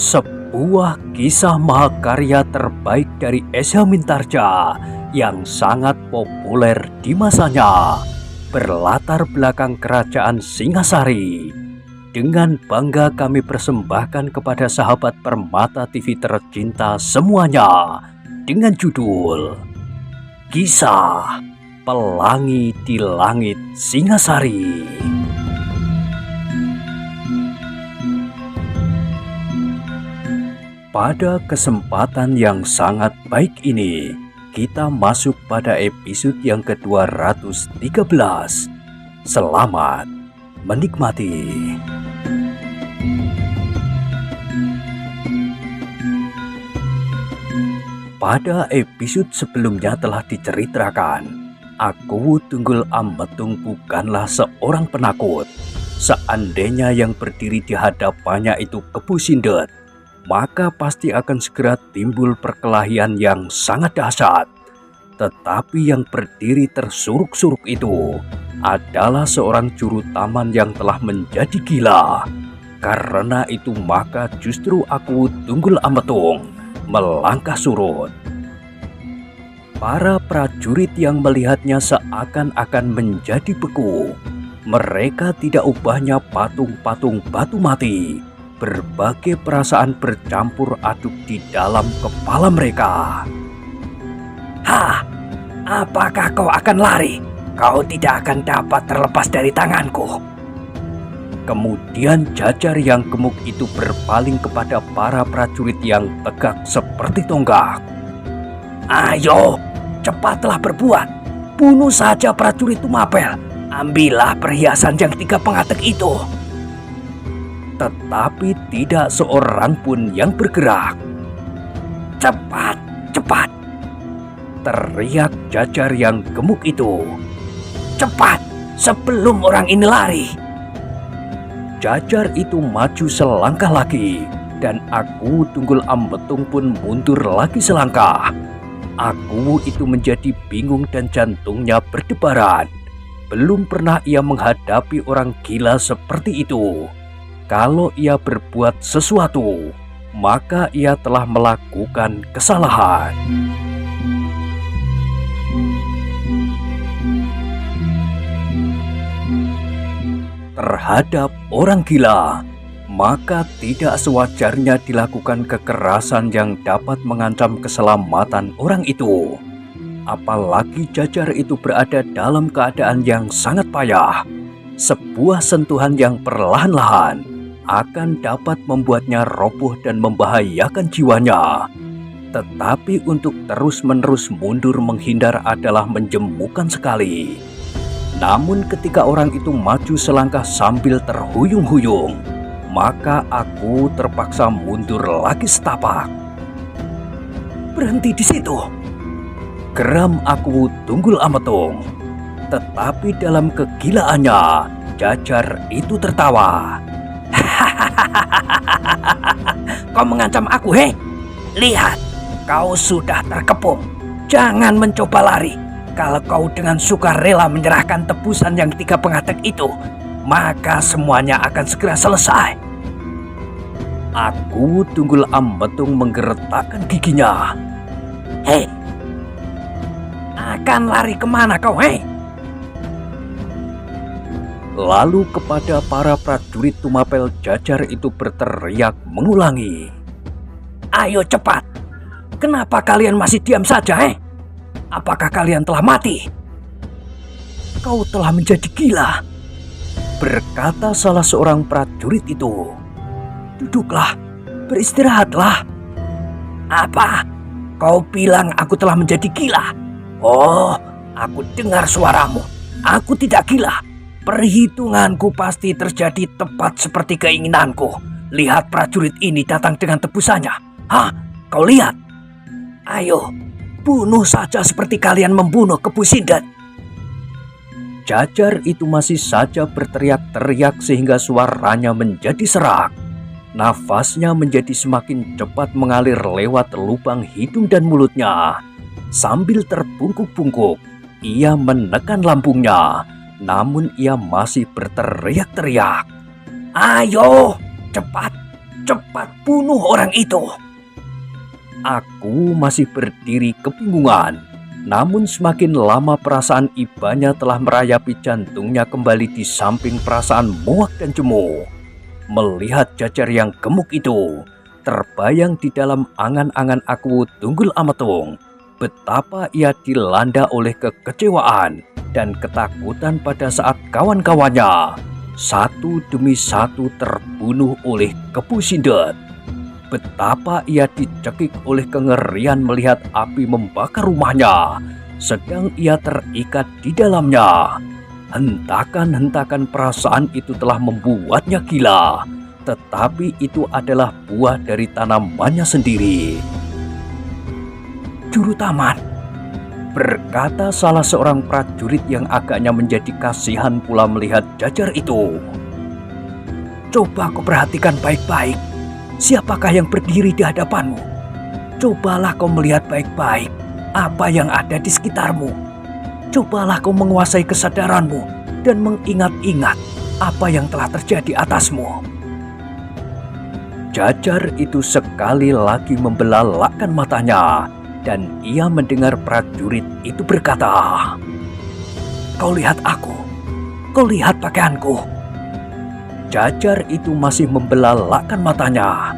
Sebuah kisah mahakarya terbaik dari Esa Mintarja yang sangat populer di masanya, berlatar belakang kerajaan Singasari. Dengan bangga kami persembahkan kepada sahabat Permata TV tercinta semuanya dengan judul Kisah Pelangi di Langit Singasari. Pada kesempatan yang sangat baik ini, kita masuk pada episode yang ke-213. Selamat menikmati. Pada episode sebelumnya telah diceritakan, Aku Tunggul Ametung bukanlah seorang penakut. Seandainya yang berdiri di hadapannya itu Kebu Sindet, maka pasti akan segera timbul perkelahian yang sangat dahsyat. Tetapi yang berdiri tersuruk-suruk itu adalah seorang juru taman yang telah menjadi gila. Karena itu maka justru Aku Tunggul Ametung melangkah surut. Para prajurit yang melihatnya seakan-akan menjadi beku. Mereka tidak ubahnya patung-patung batu mati. Berbagai perasaan bercampur aduk di dalam kepala mereka. Hah, apakah kau akan lari? Kau tidak akan dapat terlepas dari tanganku. Kemudian Jajar yang gemuk itu berpaling kepada para prajurit yang tegak seperti tonggak. Ayo, cepatlah berbuat. Bunuh saja prajurit Tumapel. Ambillah perhiasan yang 3 pengatek itu. Tetapi tidak seorang pun yang bergerak. Cepat, cepat, teriak Jajar yang gemuk itu. cepat, sebelum orang ini lari. Jajar itu maju selangkah lagi, dan Aku Tunggul Ametung pun mundur lagi selangkah. Aku itu menjadi bingung dan jantungnya berdebaran. Belum pernah ia menghadapi orang gila seperti itu. Kalau ia berbuat sesuatu, maka ia telah melakukan kesalahan. Terhadap orang gila, maka tidak sewajarnya dilakukan kekerasan yang dapat mengancam keselamatan orang itu. Apalagi Jajar itu berada dalam keadaan yang sangat payah. Sebuah sentuhan yang perlahan-lahan akan dapat membuatnya roboh dan membahayakan jiwanya. Tetapi untuk terus-menerus mundur menghindar adalah menjemukan sekali. Namun ketika orang itu maju selangkah sambil terhuyung-huyung, maka Aku terpaksa mundur lagi setapak. Berhenti di situ, geram Aku Tunggul Ametung. Tetapi dalam kegilaannya, Jajar itu tertawa. Kau mengancam aku, hei? Lihat, kau sudah terkepung. Jangan mencoba lari. Kalau kau dengan sukarela menyerahkan tebusan yang 3 pengatek itu, maka semuanya akan segera selesai. Aku Tunggul Ametung menggeretakkan giginya. Hei, akan lari kemana kau, hei? Lalu kepada para prajurit Tumapel, Jajar itu berteriak mengulangi. Ayo cepat. Kenapa kalian masih diam saja, hei? Apakah kalian telah mati? Kau telah menjadi gila, berkata salah seorang prajurit itu. Duduklah, beristirahatlah. Apa? Kau bilang aku telah menjadi gila? Oh, aku dengar suaramu. Aku tidak gila. Perhitunganku pasti terjadi tepat seperti keinginanku. Lihat prajurit ini datang dengan tebusannya. Hah? Kau lihat? Ayo, bunuh saja seperti kalian membunuh Kebu Sindet. Jajar itu masih saja berteriak-teriak sehingga suaranya menjadi serak. Nafasnya menjadi semakin cepat mengalir lewat lubang hidung dan mulutnya. Sambil terbungkuk-bungkuk, ia menekan lambungnya. Namun ia masih berteriak-teriak. Ayo, cepat, Cepat bunuh orang itu. Aku masih berdiri kebingungan. Namun semakin lama perasaan ibanya telah merayapi jantungnya kembali di samping perasaan muak dan cemu. Melihat Jajar yang gemuk itu, terbayang di dalam angan-angan aku Tunggul Ametung betapa ia dilanda oleh kekecewaan dan ketakutan pada saat kawan-kawannya satu demi satu terbunuh oleh Kepu Sindet. Betapa ia dicekik oleh kengerian melihat api membakar rumahnya, sedang ia terikat di dalamnya. Hentakan-hentakan perasaan itu telah membuatnya gila, tetapi itu adalah buah dari tanamannya sendiri. Juru taman, berkata salah seorang prajurit yang agaknya menjadi kasihan pula melihat Jajar itu. Coba kau perhatikan baik-baik. Siapakah yang berdiri di hadapanmu? Cobalah kau melihat baik-baik apa yang ada di sekitarmu. Cobalah kau menguasai kesadaranmu dan mengingat-ingat apa yang telah terjadi atasmu. Jajar itu sekali lagi membelalakkan matanya dan ia mendengar prajurit itu berkata, Kau lihat aku, kau lihat pakaianku. Jajar itu masih membelalakkan matanya.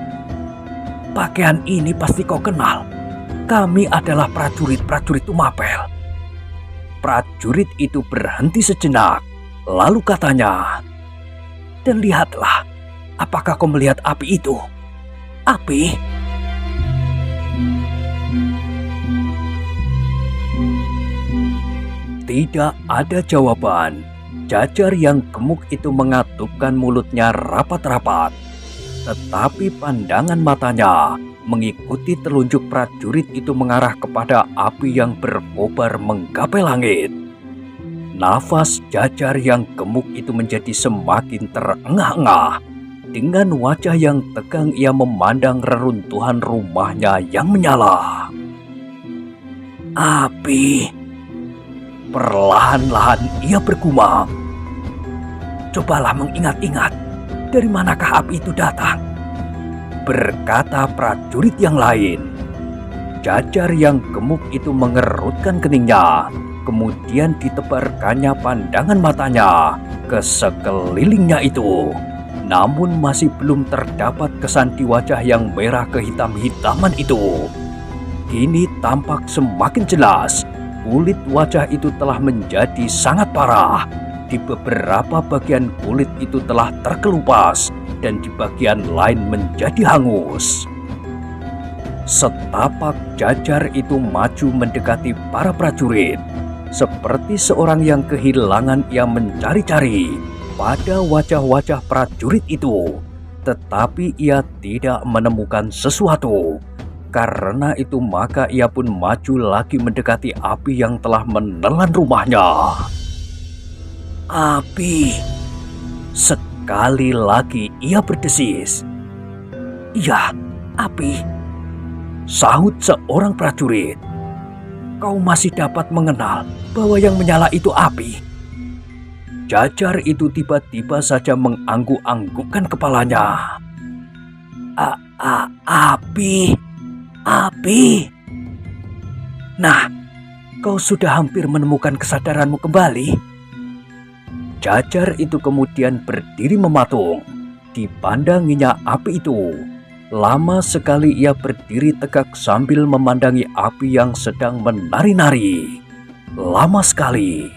Pakaian ini pasti kau kenal. Kami adalah prajurit-prajurit Tumapel. Prajurit itu berhenti sejenak, lalu katanya, Dan lihatlah, apakah kau melihat api itu? Api? Tidak ada jawaban. Jajar yang gemuk itu mengatupkan mulutnya rapat-rapat. Tetapi pandangan matanya mengikuti telunjuk prajurit itu mengarah kepada api yang berkobar menggapai langit. Nafas Jajar yang gemuk itu menjadi semakin terengah-engah. Dengan wajah yang tegang ia memandang reruntuhan rumahnya yang menyala. Api. Perlahan-lahan ia bergumam. Cobalah mengingat-ingat, dari manakah api itu datang? Berkata prajurit yang lain. Jajar yang gemuk itu mengerutkan keningnya, kemudian ditebarkannya pandangan matanya ke sekelilingnya itu. Namun masih belum terdapat kesan di wajah yang merah kehitam-hitaman itu. Kini tampak semakin jelas, kulit wajah itu telah menjadi sangat parah. Di beberapa bagian kulit itu telah terkelupas dan di bagian lain menjadi hangus. Setapak Jajar itu maju mendekati para prajurit. Seperti seorang yang kehilangan, ia mencari-cari pada wajah-wajah prajurit itu. Tetapi ia tidak menemukan sesuatu. Karena itu maka ia pun maju lagi mendekati api yang telah menelan rumahnya. Api. Sekali lagi ia berdesis. Iya, api. Sahut seorang prajurit. Kau masih dapat mengenal bahwa yang menyala itu api. Jajar itu tiba-tiba saja mengangguk-anggukkan kepalanya. Api. Api. Nah, kau sudah hampir menemukan kesadaranmu kembali. Jajar itu kemudian berdiri mematung. Dipandanginya api itu. Lama sekali ia berdiri tegak sambil memandangi api yang sedang menari-nari. Lama sekali.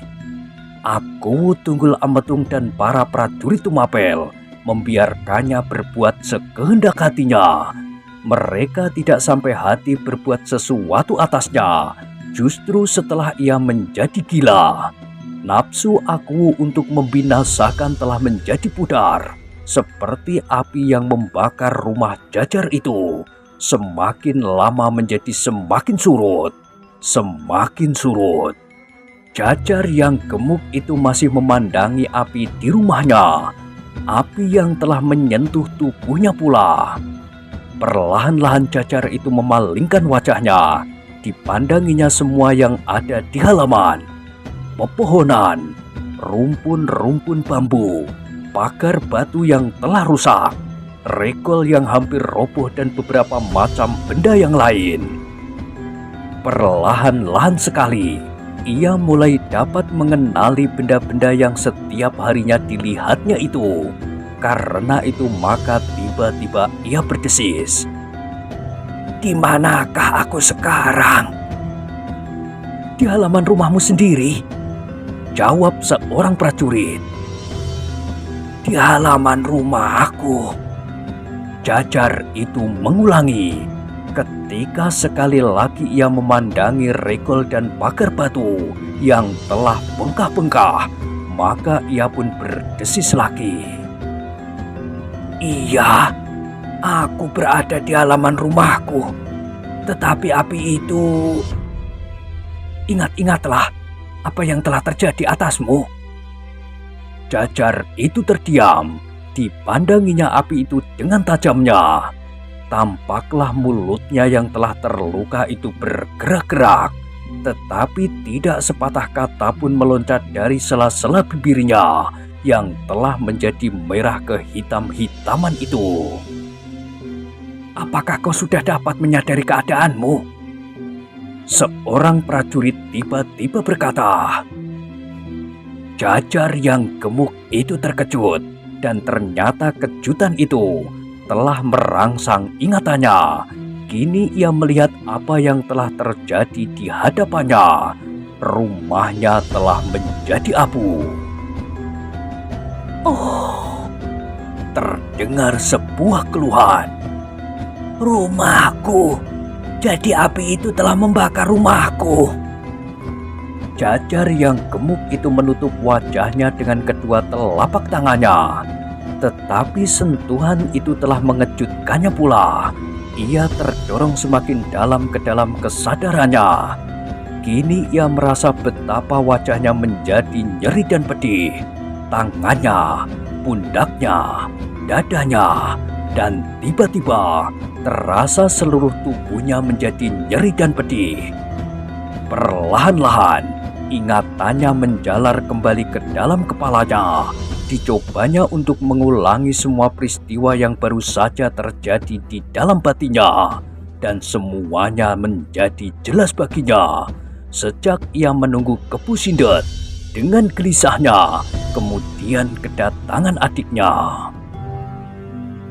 Aku, Tunggul Ametung dan para prajurit Tumapel membiarkannya berbuat sekehendak hatinya. Mereka tidak sampai hati berbuat sesuatu atasnya. Justru setelah ia menjadi gila. Nafsu aku untuk membinasakan telah menjadi pudar, seperti api yang membakar rumah Jajar itu. Semakin lama menjadi semakin surut, semakin surut. Jajar yang gemuk itu masih memandangi api di rumahnya, api yang telah menyentuh tubuhnya pula. Perlahan-lahan Jajar itu memalingkan wajahnya, dipandanginya semua yang ada di halaman. Pepohonan, rumpun-rumpun bambu, pagar batu yang telah rusak, regol yang hampir roboh dan beberapa macam benda yang lain. Perlahan-lahan sekali, ia mulai dapat mengenali benda-benda yang setiap harinya dilihatnya itu. Karena itu maka tiba-tiba ia berdesis. Di manakah aku sekarang? Di halaman rumahmu sendiri, jawab seorang prajurit. Di halaman rumahku, Jajar itu mengulangi. Ketika sekali lagi ia memandangi regol dan pagar batu yang telah bengkah-bengkah, maka ia pun berdesis lagi. Iya, aku berada di halaman rumahku. Tetapi api itu... Ingat-ingatlah apa yang telah terjadi atasmu. Jajar itu terdiam. Dipandanginya api itu dengan tajamnya. Tampaklah mulutnya yang telah terluka itu bergerak-gerak, tetapi tidak sepatah kata pun meloncat dari sela-sela bibirnya yang telah menjadi merah kehitam-hitaman itu. Apakah kau sudah dapat menyadari keadaanmu? Seorang prajurit tiba-tiba berkata. Jajar yang gemuk itu terkejut, dan ternyata kejutan itu telah merangsang ingatannya. Kini ia melihat apa yang telah terjadi di hadapannya. Rumahnya telah menjadi abu. Oh, Terdengar sebuah keluhan. rumahku. Jadi api itu telah membakar rumahku. Jajar yang gemuk itu menutup wajahnya dengan kedua telapak tangannya. Tetapi sentuhan itu telah mengejutkannya pula. Ia terdorong semakin dalam ke dalam kesadarannya. Kini ia merasa betapa wajahnya menjadi nyeri dan pedih. Tangannya, pundaknya, dadanya, dan tiba-tiba terasa seluruh tubuhnya menjadi nyeri dan pedih. Perlahan-lahan, ingatannya menjalar kembali ke dalam kepalanya. Dicobanya untuk mengulangi semua peristiwa yang baru saja terjadi di dalam batinnya. Dan semuanya menjadi jelas baginya. Sejak ia menunggu Kepu Sindet dengan gelisahnya, kemudian kedatangan adiknya.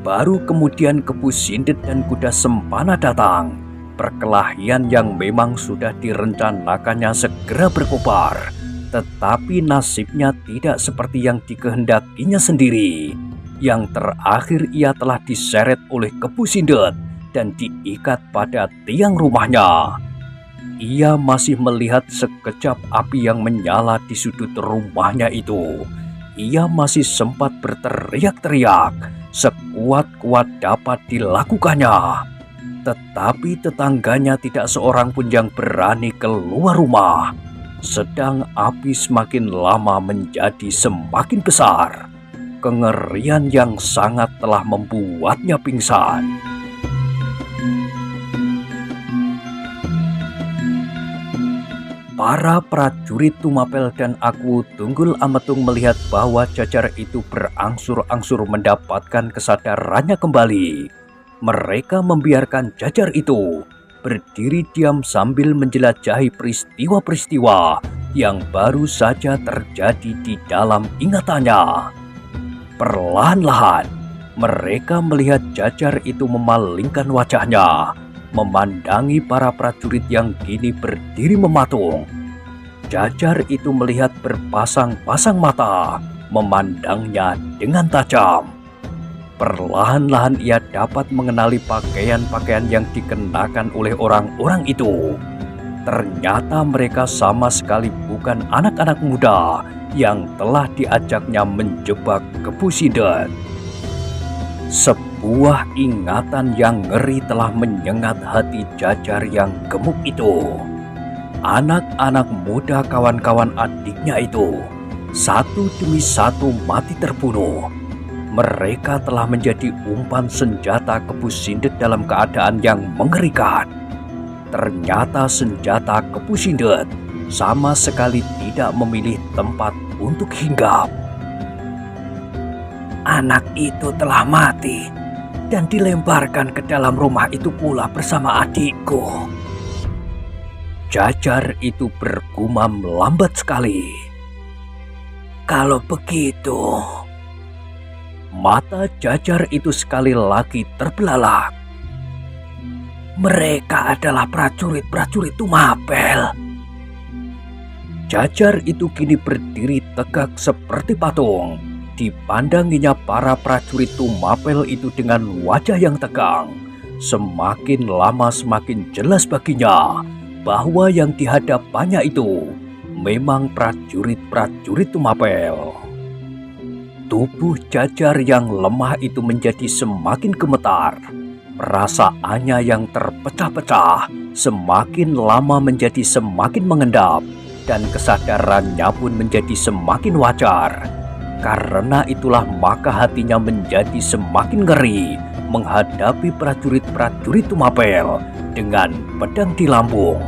Baru kemudian Kepu Sindet dan kuda Sempana datang. Perkelahian yang memang sudah direncanakannya segera berkobar. Tetapi nasibnya tidak seperti yang dikehendakinya sendiri. Yang terakhir ia telah diseret oleh Kepu Sindet dan diikat pada tiang rumahnya. Ia masih melihat sekejap api yang menyala di sudut rumahnya itu. Ia masih sempat berteriak-teriak sekuat-kuat dapat dilakukannya. Tetapi tetangganya tidak seorang pun yang berani keluar rumah. Sedang api semakin lama menjadi semakin besar. Kengerian yang sangat telah membuatnya pingsan. Para prajurit Tumapel dan Aku Tunggul Ametung melihat bahwa Jajar itu berangsur-angsur mendapatkan kesadarannya kembali. Mereka membiarkan Jajar itu berdiri diam sambil menjelajahi peristiwa-peristiwa yang baru saja terjadi di dalam ingatannya. Perlahan-lahan, mereka melihat Jajar itu memalingkan wajahnya, memandangi para prajurit yang kini berdiri mematung. Jajar itu melihat berpasang-pasang mata, memandangnya dengan tajam. Perlahan-lahan ia dapat mengenali pakaian-pakaian yang dikenakan oleh orang-orang itu. Ternyata mereka sama sekali bukan anak-anak muda yang telah diajaknya menjebak Kepu Sindet. Sebuah ingatan yang ngeri telah menyengat hati Jajar yang gemuk itu. Anak-anak muda kawan-kawan adiknya itu, satu demi satu mati terbunuh. Mereka telah menjadi umpan senjata Kepu Sindet dalam keadaan yang mengerikan. Ternyata senjata Kepu Sindet sama sekali tidak memilih tempat untuk hinggap. Anak itu telah mati. dan dilemparkan ke dalam rumah itu pula bersama adikku. Jajar itu bergumam lambat sekali. Kalau begitu, mata Jajar itu sekali lagi terbelalak. Mereka adalah prajurit-prajurit Tumapel. Jajar itu kini berdiri tegak seperti patung. Dipandanginya para prajurit Tumapel itu dengan wajah yang tegang. Semakin lama semakin jelas baginya bahwa yang dihadapannya itu memang prajurit-prajurit Tumapel. Tubuh Jajar yang lemah itu menjadi semakin gemetar. Perasaannya yang terpecah-pecah semakin lama menjadi semakin mengendap. Dan kesadarannya pun menjadi semakin wajar. Karena itulah maka hatinya menjadi semakin ngeri menghadapi prajurit-prajurit Tumapel dengan pedang di lambung.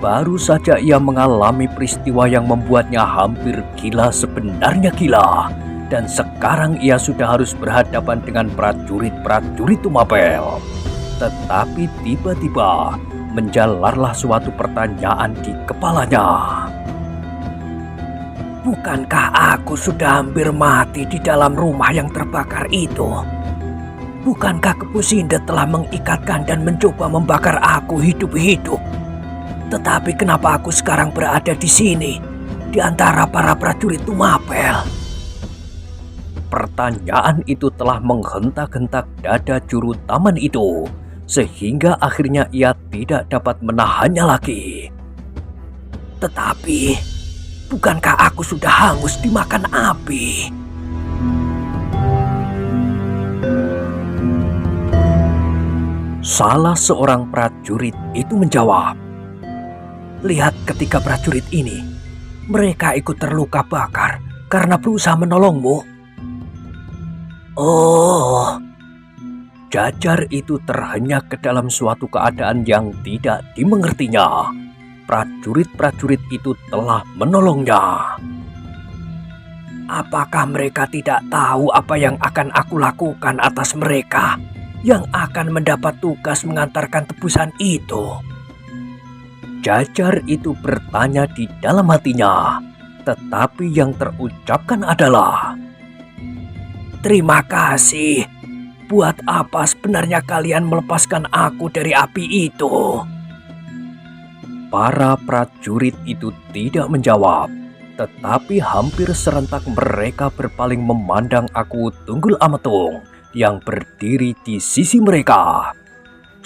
Baru saja ia mengalami peristiwa yang membuatnya hampir gila, sebenarnya gila. Dan sekarang ia sudah harus berhadapan dengan prajurit-prajurit Tumapel. Tetapi tiba-tiba menjalarlah suatu pertanyaan di kepalanya. Bukankah aku sudah hampir mati di dalam rumah yang terbakar itu? Bukankah Kepusinda telah mengikatkan dan mencoba membakar aku hidup-hidup? Tetapi kenapa aku sekarang berada di sini, di antara para prajurit Tumapel? Pertanyaan itu telah menghentak-hentak dada juru taman itu, sehingga akhirnya ia tidak dapat menahannya lagi. Tetapi, bukankah aku sudah hangus dimakan api? Salah seorang prajurit itu menjawab, Lihat ketika prajurit ini, mereka ikut terluka bakar karena berusaha menolongmu. Oh, Jajar itu terhenyak ke dalam suatu keadaan yang tidak dimengertinya. Prajurit-prajurit itu telah menolongnya. Apakah mereka tidak tahu apa yang akan aku lakukan atas mereka yang akan mendapat tugas mengantarkan tebusan itu? Jajar itu bertanya di dalam hatinya, tetapi yang terucapkan adalah, Terima kasih. Buat apa sebenarnya kalian melepaskan aku dari api itu? Para prajurit itu tidak menjawab, tetapi hampir serentak mereka berpaling memandang Aku Tunggul Ametung yang berdiri di sisi mereka.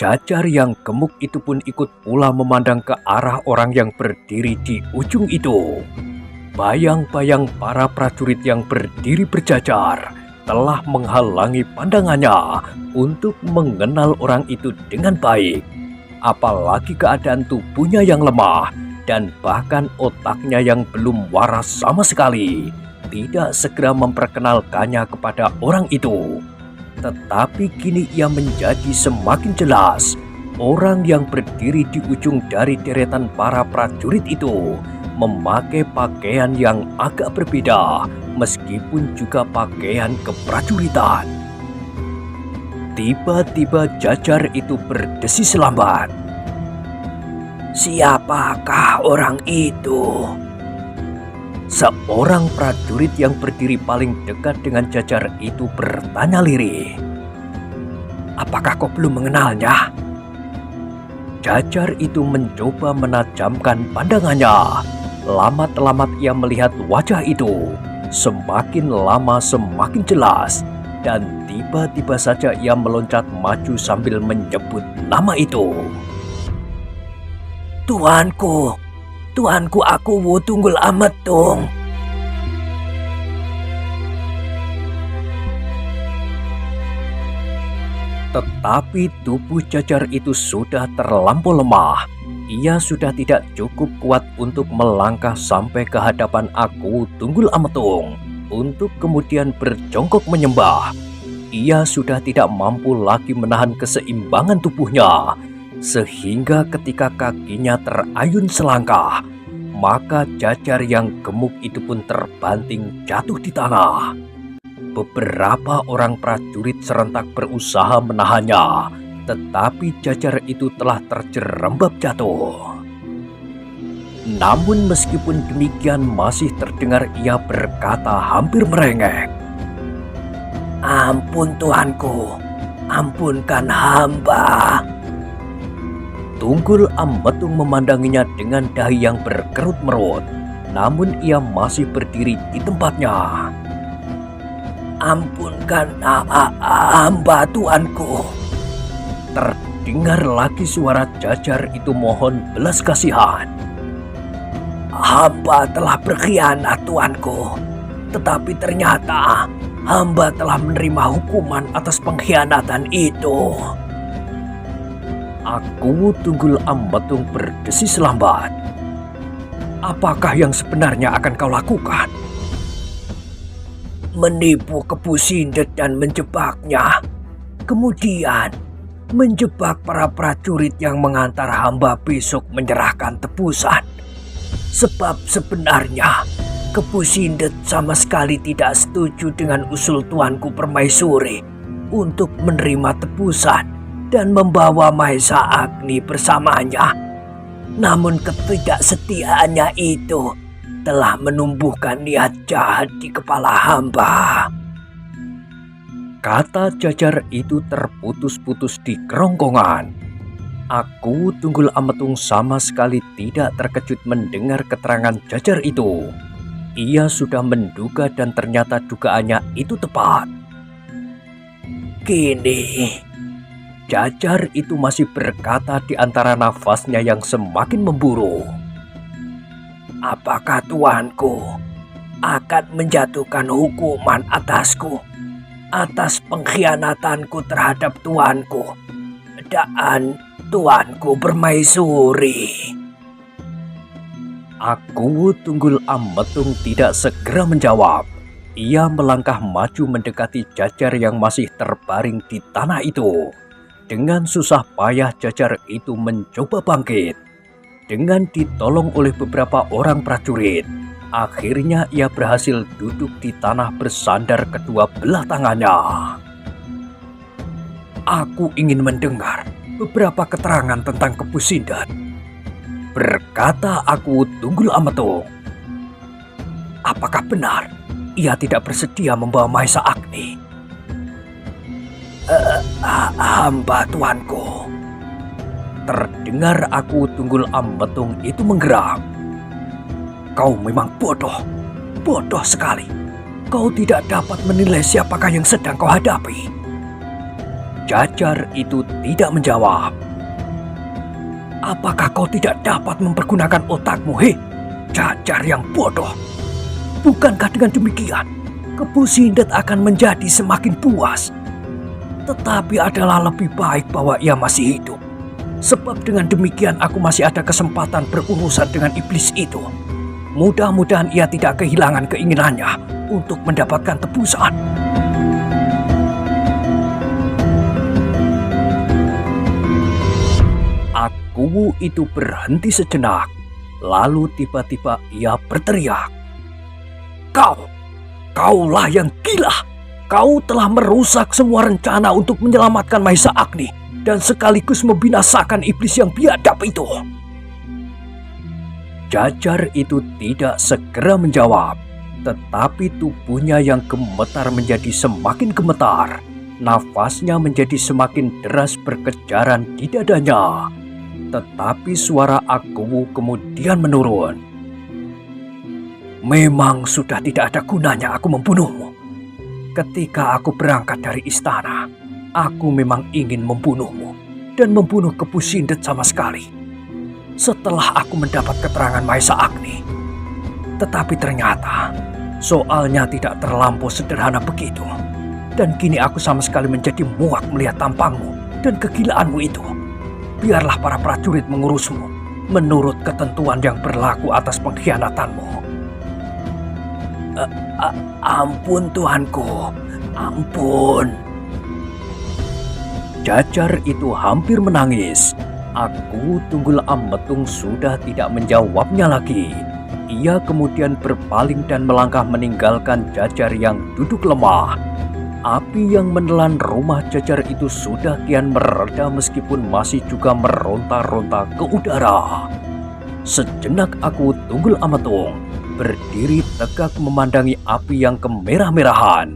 Jajar yang gemuk itu pun ikut pula memandang ke arah orang yang berdiri di ujung itu. Bayang-bayang para prajurit yang berdiri berjajar telah menghalangi pandangannya untuk mengenal orang itu dengan baik. Apalagi keadaan tubuhnya yang lemah dan bahkan otaknya yang belum waras sama sekali tidak segera memperkenalkannya kepada orang itu. Tetapi kini ia menjadi semakin jelas. Orang yang berdiri di ujung dari deretan para prajurit itu memakai pakaian yang agak berbeda, meskipun juga pakaian keprajuritan. Tiba-tiba Jajar itu berdesis lambat. Siapakah orang itu? Seorang prajurit yang berdiri paling dekat dengan Jajar itu bertanya lirih. Apakah kau belum mengenalnya? Jajar itu mencoba menajamkan pandangannya. Lamat-lamat ia melihat wajah itu. Semakin lama semakin jelas. Dan tiba-tiba saja ia meloncat maju sambil menyebut nama itu. Tuanku, aku Wu Tunggul Ametung. Tetapi tubuh Jajar itu sudah terlampau lemah. Ia sudah tidak cukup kuat untuk melangkah sampai ke hadapan Aku Tunggul Ametung untuk kemudian berjongkok menyembah. Ia sudah tidak mampu lagi menahan keseimbangan tubuhnya, sehingga ketika kakinya terayun selangkah, maka Jajar yang gemuk itu pun terbanting jatuh di tanah. Beberapa orang prajurit serentak berusaha menahannya, tetapi Jajar itu telah terjerembab jatuh. Namun meskipun demikian masih terdengar ia berkata hampir merengek. Ampun Tuanku, ampunkan hamba. Tunggul Ametung memandanginya dengan dahi yang berkerut-merut, namun ia masih berdiri di tempatnya. Ampunkan hamba Tuanku. Terdengar lagi suara Jajar itu mohon belas kasihan. Hamba telah berkhianat Tuanku, tetapi ternyata hamba telah menerima hukuman atas pengkhianatan itu. Aku Tunggul Ametung berdesis lambat. Apakah yang sebenarnya akan kau lakukan? Menipu Kepu Sindet dan menjebaknya. Kemudian menjebak para prajurit yang mengantar hamba besok menyerahkan tebusan. Sebab sebenarnya Kepu Sindet sama sekali tidak setuju dengan usul Tuanku Permaisuri untuk menerima tebusan dan membawa Mahesa Agni bersamanya. Namun ketidaksetiaannya itu telah menumbuhkan niat jahat di kepala hamba. Kata Jajar itu terputus-putus di kerongkongan. Aku Tunggul Ametung sama sekali tidak terkejut mendengar keterangan Jajar itu. Ia sudah menduga dan ternyata dugaannya itu tepat. Kini Jajar itu masih berkata di antara nafasnya yang semakin memburu. Apakah Tuanku akan menjatuhkan hukuman atasku atas pengkhianatanku terhadap Tuanku dan Tuanku Permaisuri? Aku Tunggul Ametung tidak segera menjawab. Ia melangkah maju mendekati Jajar yang masih terbaring di tanah itu. Dengan susah payah Jajar itu mencoba bangkit. Dengan ditolong oleh beberapa orang prajurit, akhirnya ia berhasil duduk di tanah bersandar kedua belah tangannya. Aku ingin mendengar beberapa keterangan tentang Kepu Sindet, berkata aku Tunggul Ametung. Apakah benar ia tidak bersedia membawa Mahesa Agni? Hamba Tuanku. Terdengar aku Tunggul Ametung itu menggeram. Kau memang bodoh, bodoh sekali. Kau tidak dapat menilai siapakah yang sedang kau hadapi. Jajar itu tidak menjawab. Apakah kau tidak dapat mempergunakan otakmu, Jajar yang bodoh? Bukankah dengan demikian Kepu Sindet akan menjadi semakin puas? Tetapi adalah lebih baik bahwa ia masih hidup. Sebab dengan demikian aku masih ada kesempatan berurusan dengan iblis itu. Mudah-mudahan ia tidak kehilangan keinginannya untuk mendapatkan tebusan. Aku itu berhenti sejenak. Lalu tiba-tiba ia berteriak. Kaulah yang gila. Kau telah merusak semua rencana untuk menyelamatkan Mahesa Agni dan sekaligus membinasakan iblis yang biadab itu. Jajar itu tidak segera menjawab, tetapi tubuhnya yang gemetar menjadi semakin gemetar. Nafasnya menjadi semakin deras berkejaran di dadanya. Tetapi suara Akuwu kemudian menurun. Memang sudah tidak ada gunanya aku membunuhmu. Ketika aku berangkat dari istana, aku memang ingin membunuhmu dan membunuh Kepu Sindet sama sekali. Setelah aku mendapat keterangan Mahesa Agni. Tetapi ternyata soalnya tidak terlampau sederhana begitu. Dan kini aku sama sekali menjadi muak melihat tampangmu dan kegilaanmu itu. Biarlah para prajurit mengurusmu menurut ketentuan yang berlaku atas pengkhianatanmu. Ampun Tuanku, ampun. Jajar itu hampir menangis. Aku Tunggul Ametung sudah tidak menjawabnya lagi. Ia kemudian berpaling dan melangkah meninggalkan Jajar yang duduk lemah. Api yang menelan rumah Jajar itu sudah kian mereda meskipun masih juga meronta-ronta ke udara. Sejenak aku Tunggul Amatung berdiri tegak memandangi api yang kemerah-merahan.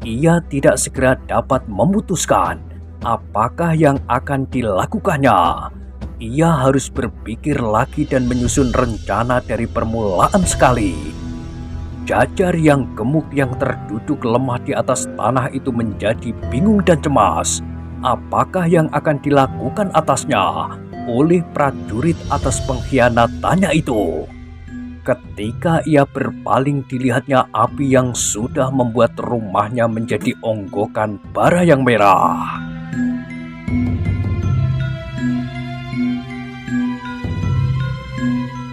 Ia tidak segera dapat memutuskan apakah yang akan dilakukannya. Ia harus berpikir lagi dan menyusun rencana dari permulaan sekali. Jajar yang gemuk yang terduduk lemah di atas tanah itu menjadi bingung dan cemas. Apakah yang akan dilakukan atasnya oleh prajurit atas pengkhianatannya itu? Ketika ia berpaling, dilihatnya api yang sudah membuat rumahnya menjadi onggokan bara yang merah.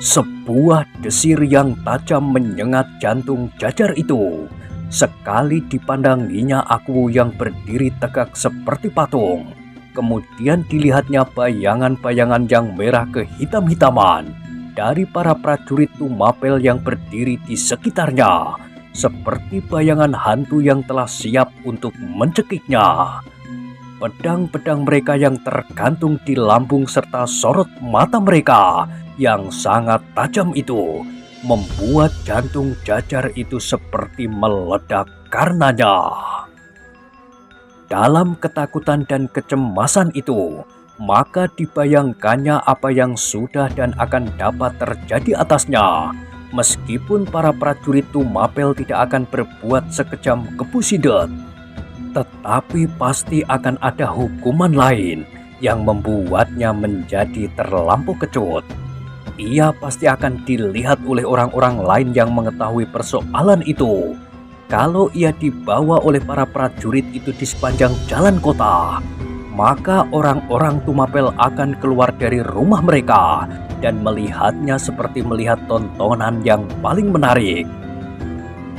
Sebuah desir yang tajam menyengat jantung Jajar itu. Sekali dipandanginya aku yang berdiri tegak seperti patung. Kemudian dilihatnya bayangan-bayangan yang merah kehitam-hitaman dari para prajurit Tumapel yang berdiri di sekitarnya, seperti bayangan hantu yang telah siap untuk mencekiknya. Pedang-pedang mereka yang tergantung di lambung serta sorot mata mereka yang sangat tajam itu membuat jantung Jajar itu seperti meledak karenanya. Dalam ketakutan dan kecemasan itu, maka dibayangkannya apa yang sudah dan akan dapat terjadi atasnya. Meskipun para prajurit Tumapel tidak akan berbuat sekejam kepu sidet, tetapi pasti akan ada hukuman lain yang membuatnya menjadi terlampau kecut. Ia pasti akan dilihat oleh orang-orang lain yang mengetahui persoalan itu. Kalau ia dibawa oleh para prajurit itu di sepanjang jalan kota, maka orang-orang Tumapel akan keluar dari rumah mereka dan melihatnya seperti melihat tontonan yang paling menarik.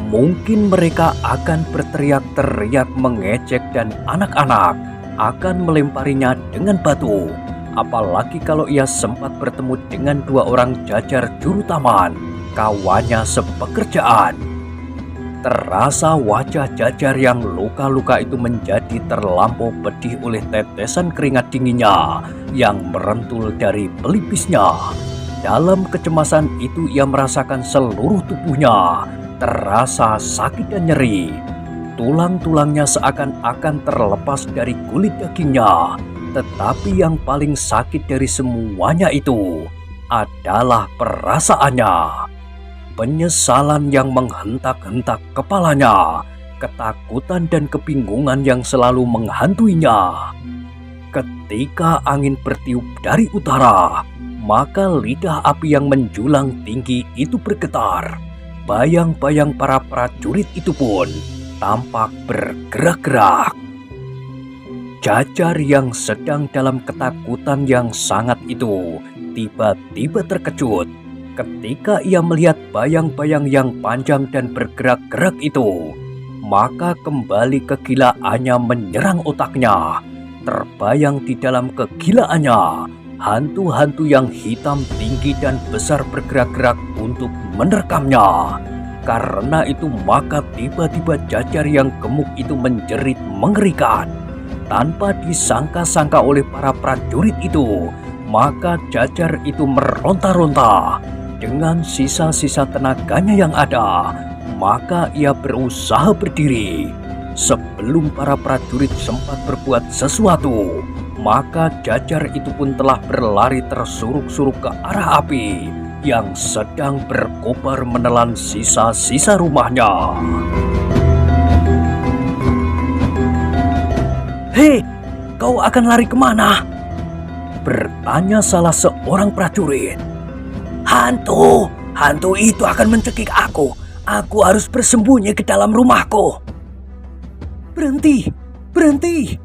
Mungkin mereka akan berteriak-teriak mengejek dan anak-anak akan melemparinya dengan batu. Apalagi kalau ia sempat bertemu dengan dua orang Jajar juru taman, kawannya sepekerjaan. Terasa wajah Jajar yang luka-luka itu menjadi terlampau pedih oleh tetesan keringat dinginnya yang merentul dari pelipisnya. Dalam kecemasan itu ia merasakan seluruh tubuhnya terasa sakit dan nyeri. Tulang-tulangnya seakan-akan terlepas dari kulit dagingnya. Tetapi yang paling sakit dari semuanya itu adalah perasaannya. Penyesalan yang menghentak-hentak kepalanya, ketakutan dan kebingungan yang selalu menghantuinya. Ketika angin bertiup dari utara, maka lidah api yang menjulang tinggi itu bergetar. Bayang-bayang para prajurit itu pun tampak bergerak-gerak. Jajar yang sedang dalam ketakutan yang sangat itu tiba-tiba terkejut ketika ia melihat bayang-bayang yang panjang dan bergerak-gerak itu. Maka kembali kegilaannya menyerang otaknya. Terbayang di dalam kegilaannya hantu-hantu yang hitam tinggi dan besar bergerak-gerak untuk menerkamnya. Karena itu maka tiba-tiba Jajar yang gemuk itu menjerit mengerikan. Tanpa disangka-sangka oleh para prajurit itu, maka Jajar itu meronta-ronta. Dengan sisa-sisa tenaganya yang ada, maka ia berusaha berdiri. Sebelum para prajurit sempat berbuat sesuatu, maka Jajar itu pun telah berlari tersuruk-suruk ke arah api yang sedang berkobar menelan sisa-sisa rumahnya. "Hei, kau akan lari kemana?" bertanya salah seorang prajurit. "Hantu, hantu itu akan mencekik aku. Aku harus bersembunyi ke dalam rumahku." "Berhenti, berhenti!"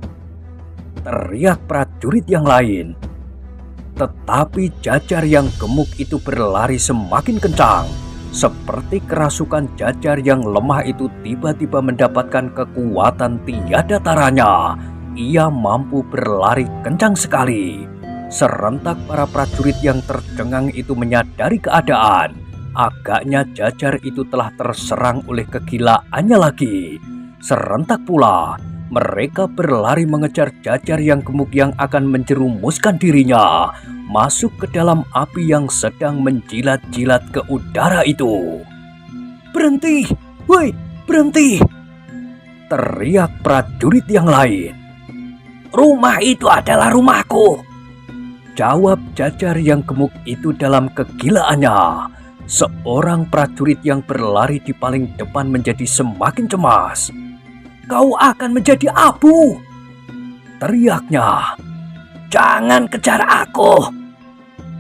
teriak prajurit yang lain. Tetapi Jajar yang gemuk itu berlari semakin kencang. Seperti kerasukan Jajar yang lemah itu tiba-tiba mendapatkan kekuatan tiada taranya. Ia mampu berlari kencang sekali. Serentak para prajurit yang tercengang itu menyadari keadaan. Agaknya Jajar itu telah terserang oleh kegilaannya lagi. Serentak pula, mereka berlari mengejar Jajar yang gemuk yang akan menjerumuskan dirinya masuk ke dalam api yang sedang menjilat-jilat ke udara itu. Berhenti! Woi, berhenti! Teriak prajurit yang lain. Rumah itu adalah rumahku. Jawab Jajar yang gemuk itu dalam kegilaannya. Seorang prajurit yang berlari di paling depan menjadi semakin cemas. Kau akan menjadi abu! Teriaknya. Jangan kejar aku!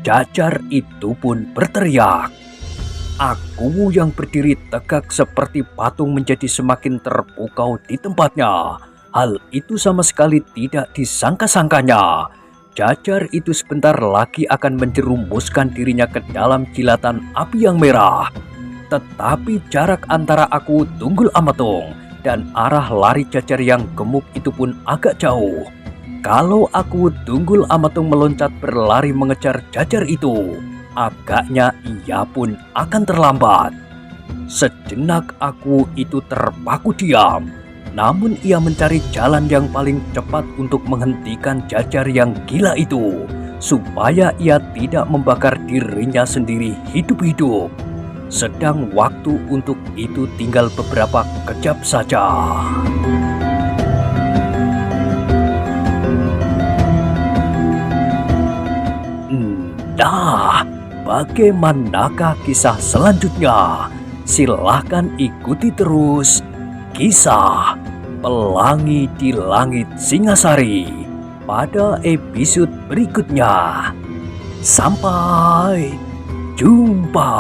Jajar itu pun berteriak. Aku yang berdiri tegak seperti patung menjadi semakin terpukau di tempatnya. Hal itu sama sekali tidak disangka-sangkanya. Jajar itu sebentar lagi akan menjerumuskan dirinya ke dalam jilatan api yang merah. Tetapi jarak antara aku Tunggul Ametung dan arah lari Jajar yang gemuk itu pun agak jauh. Kalau aku Tunggul Ametung meloncat berlari mengejar Jajar itu, agaknya ia pun akan terlambat. Sejenak aku itu terpaku diam. Namun ia mencari jalan yang paling cepat untuk menghentikan Jajar yang gila itu, supaya ia tidak membakar dirinya sendiri hidup-hidup. Sedang waktu untuk itu tinggal beberapa kejap saja. Nah, bagaimanakah kisah selanjutnya? Silahkan ikuti terus kisah Pelangi di Langit Singasari pada episode berikutnya. Sampai jumpa.